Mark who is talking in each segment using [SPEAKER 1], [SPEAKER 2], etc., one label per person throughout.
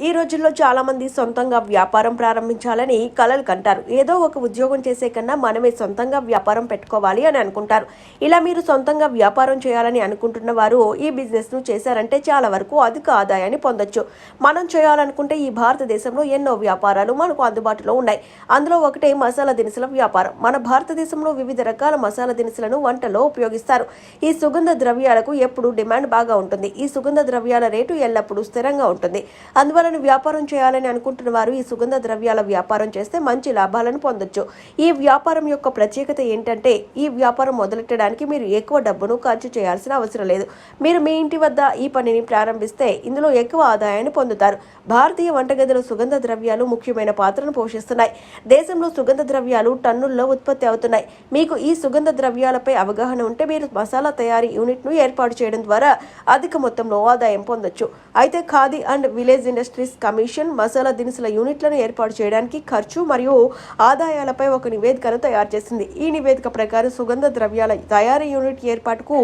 [SPEAKER 1] ఈ రోజుల్లో చాలా మంది సొంతంగా వ్యాపారం ప్రారంభించాలని కలలు కంటారు. ఏదో ఒక ఉద్యోగం చేసే కన్నా మనమే సొంతంగా వ్యాపారం పెట్టుకోవాలి అని అనుకుంటారు. ఇలా మీరు సొంతంగా వ్యాపారం చేయాలని అనుకుంటున్న వారు ఈ బిజినెస్ ను చేశారంటే చాలా వరకు అధిక ఆదాయాన్ని పొందొచ్చు. మనం చేయాలనుకుంటే ఈ భారతదేశంలో ఎన్నో వ్యాపారాలు మనకు అందుబాటులో ఉన్నాయి. అందులో ఒకటే మసాలా దినుసుల వ్యాపారం. మన భారతదేశంలో వివిధ రకాల మసాలా దినుసులను వంటలో ఉపయోగిస్తారు. ఈ సుగంధ ద్రవ్యాలకు ఎప్పుడు డిమాండ్ బాగా ఉంటుంది. ఈ సుగంధ ద్రవ్యాల రేటు ఎల్లప్పుడూ స్థిరంగా ఉంటుంది. అందువల్ల వ్యాపారం చేయాలని అనుకుంటున్న వారు ఈ సుగంధ ద్రవ్యాల వ్యాపారం చేస్తే మంచి లాభాలను పొందొచ్చు. ఈ వ్యాపారం యొక్క ప్రత్యేకత ఏంటంటే ఈ వ్యాపారం మొదలెట్టడానికి మీరు ఎక్కువ డబ్బును ఖర్చు చేయాల్సిన అవసరం లేదు. మీరు మీ ఇంటి వద్ద ఈ పనిని ప్రారంభిస్తే ఇందులో ఎక్కువ ఆదాయాన్ని పొందుతారు. భారతీయ వంటగదిలో సుగంధ ద్రవ్యాలు ముఖ్యమైన పాత్రను పోషిస్తున్నాయి. దేశంలో సుగంధ ద్రవ్యాలు టన్నుల్లో ఉత్పత్తి అవుతున్నాయి. మీకు ఈ సుగంధ ద్రవ్యాలపై అవగాహన ఉంటే మీరు మసాలా తయారీ యూనిట్ ను ఏర్పాటు చేయడం ద్వారా అధిక మొత్తంలో ఆదాయం పొందొచ్చు. అయితే Khadi and village industries commission మసాలా దినుసుల యూనిట్లను ఏర్పాటు చేయడానికి ఖర్చు మరియు ఆదాయాలపై ఒక నివేదికను తయారు చేసింది. ఈ నివేదిక ప్రకారం సుగంధ ద్రవ్యాల తయారీ యూనిట్ ఏర్పాటుకు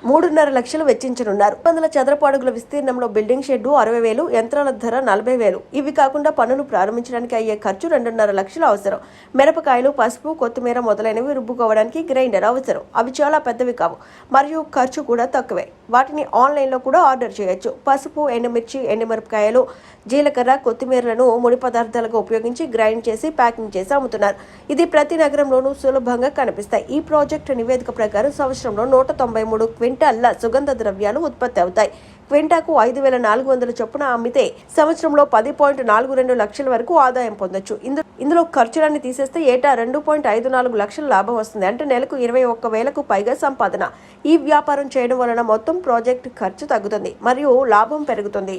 [SPEAKER 1] 3.5 లక్షలు వెచ్చించనున్నారు. 100 చదరపు అడుగుల విస్తీర్ణంలో బిల్డింగ్ షెడ్డు 60,000, యంత్రాల ధర 40,000. ఇవి కాకుండా పనులు ప్రారంభించడానికి అయ్యే ఖర్చు 2.5 లక్షలు అవసరం. మిరపకాయలు, పసుపు, కొత్తిమీర మొదలైనవి రుబ్బుకోవడానికి గ్రైండర్ అవసరం. అవి చాలా పెద్దవి కావు మరియు ఖర్చు కూడా తక్కువే. వాటిని ఆన్లైన్లో కూడా ఆర్డర్ చేయొచ్చు. పసుపు, ఎండుమిర్చి, ఎండుమిరపకాయలు, జీలకర్ర, కొత్తిమీరలను ముడి పదార్థాలుగా ఉపయోగించి గ్రైండ్ చేసి ప్యాకింగ్ చేసి అమ్ముతున్నారు. ఇది ప్రతి నగరంలోనూ సులభంగా కనిపిస్తాయి. ఈ ప్రాజెక్టు నివేదిక ప్రకారం సంవత్సరంలో 193 క్వింటాల్ల సుగంధ ద్రవ్యాలు ఉత్పత్తి అవుతాయి. క్వింటాకు 5,400 చొప్పున అమ్మితే సంవత్సరంలో 10.42 లక్షల వరకు ఆదాయం పొందొచ్చు. ఇందులో ఖర్చులన్నీ తీసేస్తే ఏటా 2.54 లక్షల లాభం వస్తుంది. అంటే నెలకు 21,000కు పైగా సంపాదన. ఈ వ్యాపారం చేయడం వలన మొత్తం ప్రాజెక్ట్ ఖర్చు తగ్గుతుంది మరియు లాభం పెరుగుతుంది.